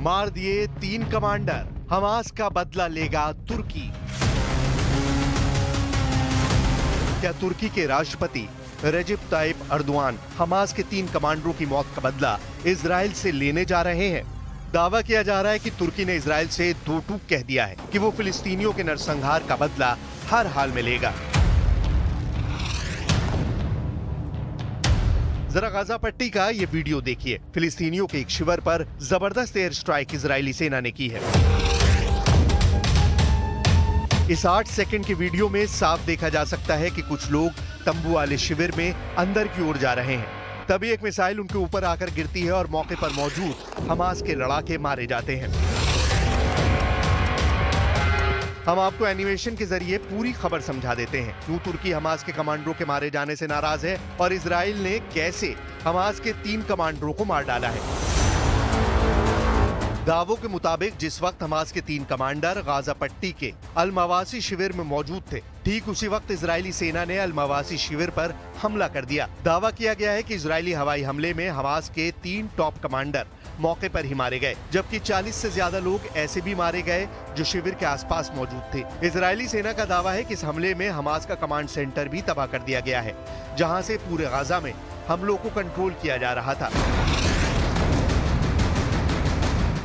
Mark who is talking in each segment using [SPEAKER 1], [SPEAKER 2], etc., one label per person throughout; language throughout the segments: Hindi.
[SPEAKER 1] मार दिए 3 कमांडर, हमास का बदला लेगा तुर्की। क्या तुर्की के राष्ट्रपति रेजिप ताइप अर्दोआन हमास के 3 कमांडरों की मौत का बदला इजराइल से लेने जा रहे हैं? दावा किया जा रहा है कि तुर्की ने इजराइल से दो टूक कह दिया है कि वो फिलिस्तीनियों के नरसंहार का बदला हर हाल में लेगा। जरा गाजा पट्टी का ये वीडियो देखिए। फिलिस्तीनियों के एक शिविर पर जबरदस्त एयर स्ट्राइक इजरायली सेना ने की है। इस 8 सेकंड के वीडियो में साफ देखा जा सकता है कि कुछ लोग तंबू वाले शिविर में अंदर की ओर जा रहे हैं। तभी एक मिसाइल उनके ऊपर आकर गिरती है और मौके पर मौजूद हमास के लड़ाके मारे जाते हैं। हम आपको एनिमेशन के जरिए पूरी खबर समझा देते हैं। क्यों तुर्की हमास के कमांडरों के मारे जाने से नाराज है और इजराइल ने कैसे हमास के 3 कमांडरों को मार डाला है। दावों के मुताबिक जिस वक्त हमास के 3 कमांडर गाजा पट्टी के अल मवासी शिविर में मौजूद थे, ठीक उसी वक्त इजरायली सेना ने अल मवासी शिविर पर हमला कर दिया। दावा किया गया है कि इजरायली हवाई हमले में हमास के 3 टॉप कमांडर मौके पर ही मारे गए, जबकि 40 से ज्यादा लोग ऐसे भी मारे गए जो शिविर के आसपास मौजूद थे। इजरायली सेना का दावा है कि इस हमले में हमास का कमांड सेंटर भी तबाह कर दिया गया है, जहां से पूरे गाजा में हमलों को कंट्रोल किया जा रहा था।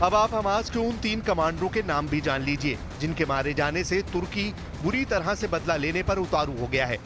[SPEAKER 1] अब आप हमास के उन 3 कमांडरों के नाम भी जान लीजिए जिनके मारे जाने से तुर्की बुरी तरह से बदला लेने पर उतारू हो गया है।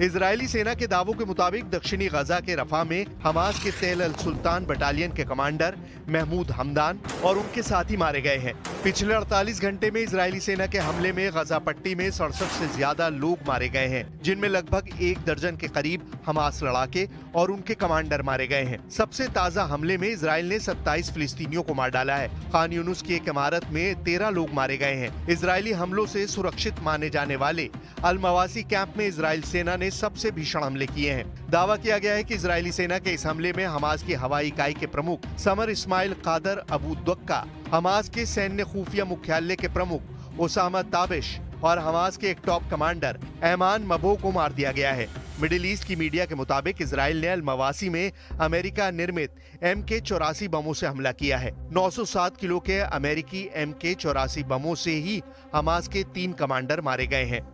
[SPEAKER 1] इजरायली सेना के दावों के मुताबिक दक्षिणी गजा के रफा में हमास के तेल अल सुल्तान बटालियन के कमांडर महमूद हमदान और उनके साथी मारे गए हैं। पिछले 48 घंटे में इजरायली सेना के हमले में गजा पट्टी में 67 से ज्यादा लोग मारे गए हैं, जिनमें लगभग 1 दर्जन के करीब हमास लड़ाके और उनके कमांडर मारे गए हैं। सबसे ताजा हमले में इजराइल ने 27 फिलिस्तीनियों को मार डाला है। खान यूनुस की एक इमारत में 13 लोग मारे गए हैं। इजरायली हमलों से सुरक्षित माने जाने वाले अल मवासी कैंप में इजराइल सेना ने सबसे भीषण हमले किए हैं। दावा किया गया है कि इजरायली सेना के इस हमले में हमास की हवाई इकाई के प्रमुख समर इस्माइल कादर अबू द्वक्का, हमास के सैन्य खुफिया मुख्यालय के प्रमुख ओसामा ताबिश और हमास के एक टॉप कमांडर ऐमान मबो को मार दिया गया है। मिडिल ईस्ट की मीडिया के मुताबिक इजराइल ने अल मवासी में अमेरिका निर्मित MK-84 बमों से हमला किया है। 907 किलो के अमेरिकी MK-84 बमों से ही हमास के 3 कमांडर मारे गए हैं।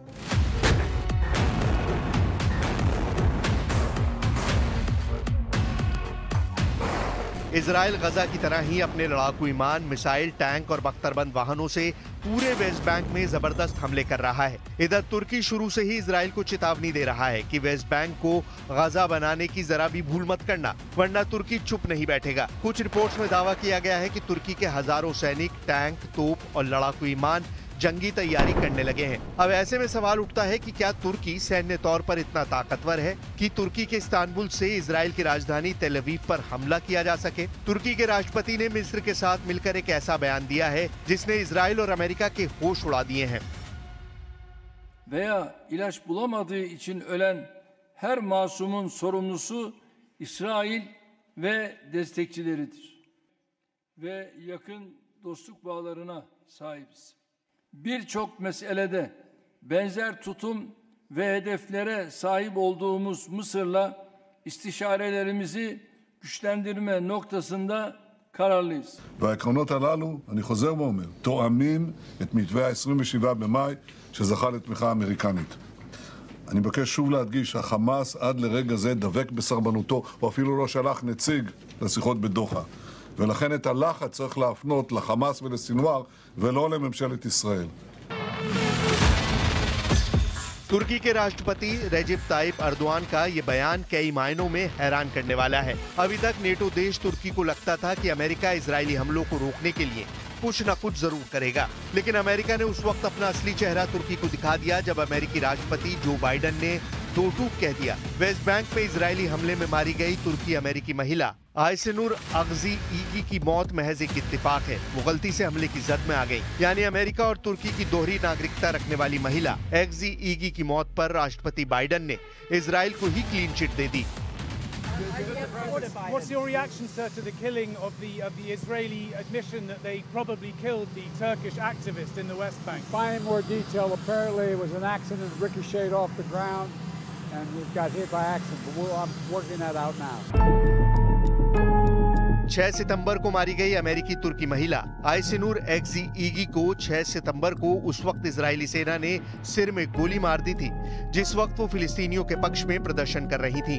[SPEAKER 1] इजराइल गजा की तरह ही अपने लड़ाकू विमान, मिसाइल, टैंक और बख्तरबंद वाहनों से पूरे वेस्ट बैंक में जबरदस्त हमले कर रहा है। इधर तुर्की शुरू से ही इजराइल को चेतावनी दे रहा है कि वेस्ट बैंक को गजा बनाने की जरा भी भूल मत करना, वरना तुर्की चुप नहीं बैठेगा। कुछ रिपोर्ट्स में दावा किया गया है कि तुर्की के हजारों सैनिक, टैंक, तोप और लड़ाकू विमान जंगी तैयारी करने लगे हैं। अब ऐसे में सवाल उठता है कि क्या तुर्की सैन्य तौर पर इतना ताकतवर है कि तुर्की के इस्तांबुल से इजराइल की राजधानी तेल अवीव पर हमला किया जा सके? तुर्की के राष्ट्रपति ने मिस्र के साथ मिलकर एक ऐसा बयान दिया है जिसने इजराइल और अमेरिका के होश उड़ा दिए हैं।
[SPEAKER 2] veya ilaç bulamadığı için ölen her masumun sorumlusu İsrail ve destekçileridir ve yakın dostluk bağlarına sahibiz. Birçok meselede benzer tutum ve hedeflere sahip olduğumuz Mısır'la istişarelerimizi güçlendirme noktasında kararlıyız.
[SPEAKER 3] והעקרונות הללו, אני חוזר ואומר, תואמים את מתווה ה-27 במאי שזכה לתמיכה אמריקנית. אני מבקש שוב להדגיש, החמאס עד לרגע זה דבק בסרבנותו, או אפילו לא שלח נציג לשיחות בדוחה. ולכן את הלחץ צריך להפנות לחמאס ולסינואר ולא לממשלת ישראל.
[SPEAKER 1] तुर्की के राष्ट्रपति रेजिप ताइप अर्दोआन का ये बयान कई मायनों में हैरान करने वाला है। अभी तक नेटो देश तुर्की को लगता था कि अमेरिका इजरायली हमलों को रोकने के लिए कुछ न कुछ जरूर करेगा, लेकिन अमेरिका ने उस वक्त अपना असली चेहरा तुर्की को दिखा दिया जब अमेरिकी राष्ट्रपति जो बाइडेन ने दो टूक कह दिया। वेस्ट बैंक पे इजरायली हमले में मारी गई तुर्की अमेरिकी महिला आयसेनूर अगजी ईगी की मौत महज एक इत्तेफाक है। वो गलती से हमले की जद में आ गई। यानी अमेरिका और तुर्की की दोहरी नागरिकता रखने वाली महिला अगजी ईगी की मौत पर राष्ट्रपति बाइडेन ने इजराइल को ही क्लीन चिट दे दी।
[SPEAKER 4] What's your reaction, sir, to the killing of the Israeli admission that they probably killed the Turkish activist in the West Bank?
[SPEAKER 5] Finding more detail, apparently it was an accident, ricocheted off the ground. and we got hit by accident, but I'm working that out now.
[SPEAKER 1] 6 सितंबर को मारी गई अमेरिकी तुर्की महिला आयसिनूर एक्जी ईगी को 6 सितंबर को उस वक्त इजरायली सेना ने सिर में गोली मार दी थी जिस वक्त वो फिलिस्तीनियों के पक्ष में प्रदर्शन कर रही थी।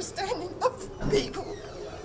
[SPEAKER 6] standing up for people,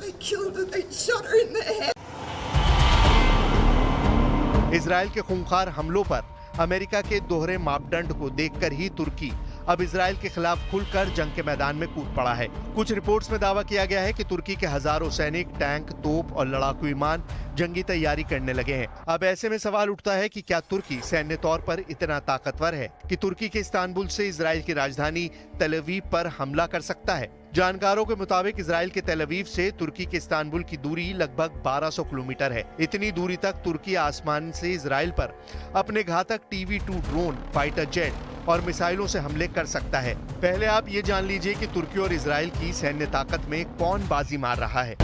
[SPEAKER 6] They killed her, they shot her in the head.
[SPEAKER 1] Israel के खूंखार हमलों पर अमेरिका के दोहरे मापदंड को देखकर ही तुर्की अब इजराइल के खिलाफ खुलकर जंग के मैदान में कूद पड़ा है। कुछ रिपोर्ट्स में दावा किया गया है कि तुर्की के हजारों सैनिक, टैंक, तोप और लड़ाकू विमान जंगी तैयारी करने लगे हैं। अब ऐसे में सवाल उठता है कि क्या तुर्की सैन्य तौर पर इतना ताकतवर है कि तुर्की के इस्तांबुल से इजराइल की राजधानी तेल अवीव पर हमला कर सकता है। जानकारों के मुताबिक इजराइल के तेल अवीव से तुर्की के इस्तांबुल की दूरी लगभग 1200 किलोमीटर है। इतनी दूरी तक तुर्की आसमान से इजराइल पर अपने घातक TB2 ड्रोन, फाइटर जेट और मिसाइलों से हमले कर सकता है। पहले आप ये जान लीजिए कि तुर्की और इजराइल की सैन्य ताकत में कौन बाजी मार रहा है।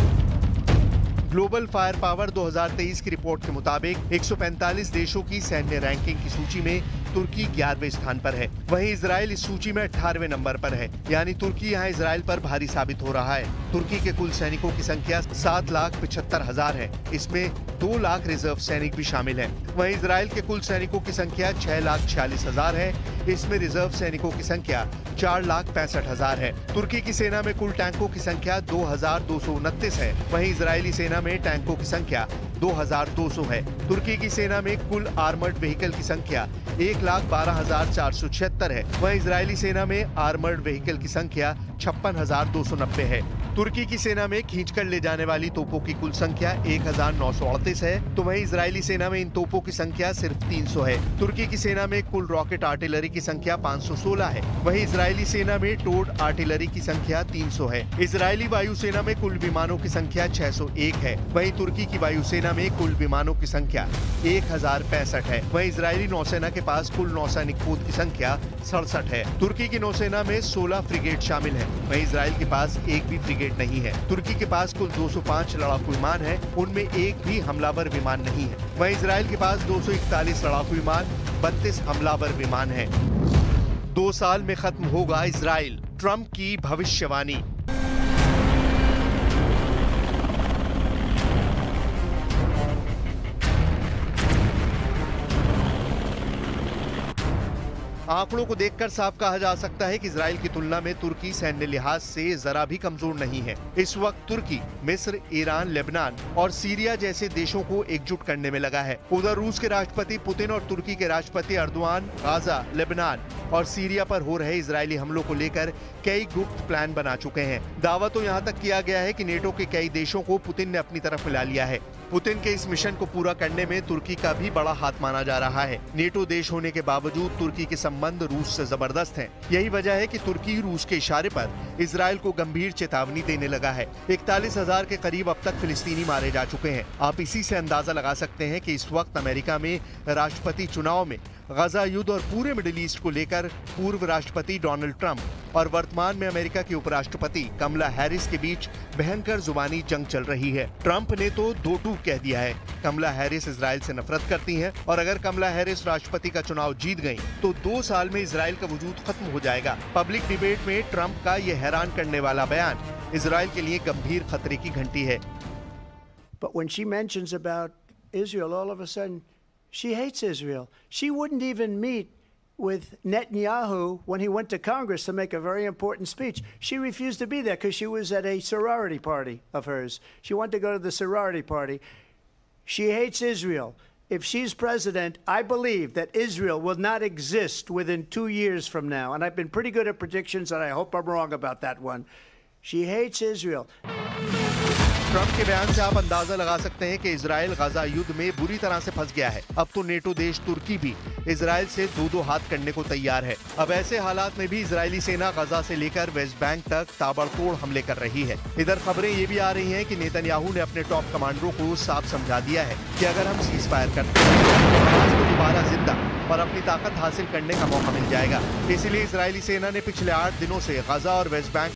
[SPEAKER 1] ग्लोबल फायर पावर 2023 की रिपोर्ट के मुताबिक 145 देशों की सैन्य रैंकिंग की सूची में तुर्की 11वें स्थान पर है। वहीं इजराइल इस सूची में 18वें नंबर पर है, यानी तुर्की यहां इजराइल पर भारी साबित हो रहा है। तुर्की के कुल सैनिकों की संख्या 7,75,000 है। इसमें 2 लाख रिजर्व सैनिक भी शामिल हैं। वहीं इजराइल के कुल सैनिकों की संख्या 6,46,000 है। इसमें रिजर्व सैनिकों की संख्या 4,65,000 है। तुर्की की सेना में कुल टैंकों की संख्या 2,229 है। वहीं इजरायली सेना में टैंकों की संख्या 2,200 है। तुर्की की सेना में कुल आर्मर्ड व्हीकल की संख्या 1,12,476 है। वहीं इजरायली सेना में आर्मर्ड व्हीकल की संख्या 56,290 है। तुर्की की सेना में खींचकर ले जाने वाली तोपों की कुल संख्या 1,938 है, तो वहीं इजरायली सेना में इन तोपों की संख्या सिर्फ 300 है। तुर्की की सेना में कुल रॉकेट आर्टिलरी की संख्या 516 है। वहीं इजरायली सेना में टोड आर्टिलरी की संख्या 300 है। इजरायली वायुसेना में कुल विमानों की संख्या 601 है। वहीं तुर्की की वायुसेना में कुल विमानों की संख्या 1,065 है। वहीं इजरायली नौसेना के पास कुल नौसैनिक पोत की संख्या 67 है। तुर्की की नौसेना में 16 फ्रिगेट शामिल है। वहीं इजराइल के पास एक भी फ्रिगेट नहीं है। तुर्की के पास कुल 205 लड़ाकू विमान है, उनमें एक भी हमलावर विमान नहीं है। वहीं इजराइल के पास 241 लड़ाकू विमान, 32 हमलावर विमान है। 2 साल में खत्म होगा इजराइल, ट्रंप की भविष्यवाणी। आंकड़ों को देखकर साफ कहा जा सकता है कि इजराइल की तुलना में तुर्की सैन्य लिहाज से जरा भी कमजोर नहीं है। इस वक्त तुर्की मिस्र, ईरान, लेबनान और सीरिया जैसे देशों को एकजुट करने में लगा है। उधर रूस के राष्ट्रपति पुतिन और तुर्की के राष्ट्रपति अर्दोआन गाजा, लेबनान और सीरिया पर हो रहे इजरायली हमलों को लेकर कई गुप्त प्लान बना चुके हैं। दावा तो यहाँ तक किया गया है कि नेटो के कई देशों को पुतिन ने अपनी तरफ मिला लिया है। पुतिन के इस मिशन को पूरा करने में तुर्की का भी बड़ा हाथ माना जा रहा है। नेटो देश होने के बावजूद तुर्की के संबंध रूस से जबरदस्त हैं। यही वजह है कि तुर्की रूस के इशारे पर इजराइल को गंभीर चेतावनी देने लगा है। 41,000 के करीब अब तक फिलिस्तीनी मारे जा चुके हैं। आप इसी से अंदाजा लगा सकते हैं कि इस वक्त अमेरिका में राष्ट्रपति चुनाव में गजा युद्ध और पूरे मिडिल ईस्ट को लेकर पूर्व राष्ट्रपति डोनाल्ड ट्रंप और वर्तमान में अमेरिका की उपराष्ट्रपति कमला हैरिस के बीच भयंकर जुबानी जंग चल रही है। ट्रंप ने तो 2 टूक कह दिया है। कमला हैरिस इजराइल से नफरत करती हैं और अगर कमला हैरिस राष्ट्रपति का चुनाव जीत गई तो 2 साल में इजराइल का वजूद खत्म हो जाएगा। पब्लिक डिबेट में ट्रंप का ये हैरान करने वाला बयान इजराइल के लिए गंभीर खतरे की घंटी है।
[SPEAKER 7] But when she mentions about Israel, all of a sudden she hates Israel. She wouldn't even meet with Netanyahu when he went to Congress to make a very important speech. She refused to be there because she was at a sorority party of hers. She wanted to go to the sorority party. She hates Israel. If she's president, I believe that Israel will not exist within 2 years from now. And I've been pretty good at predictions, and I hope I'm wrong about that one. She hates Israel.
[SPEAKER 1] Trump के बयान से आप अंदाजा लगा सकते हैं कि इजराइल गजा युद्ध में बुरी तरह से फंस गया है। अब तो नेटो देश तुर्की भी इजराइल से 2-2 हाथ करने को तैयार है। अब ऐसे हालात में भी इजरायली सेना गजा से लेकर वेस्ट बैंक तक ताबड़तोड़ हमले कर रही है। इधर खबरें ये भी आ रही हैं कि नेतन्याहू ने अपने टॉप कमांडरों को साफ समझा दिया है कि अगर हम सीज फायर करते हैं तो हमास को दोबारा जिंदा और अपने अपनी ताकत हासिल करने का मौका मिल जाएगा। इसीलिए इजरायली सेना ने पिछले 8 दिनों से गजा और वेस्ट बैंक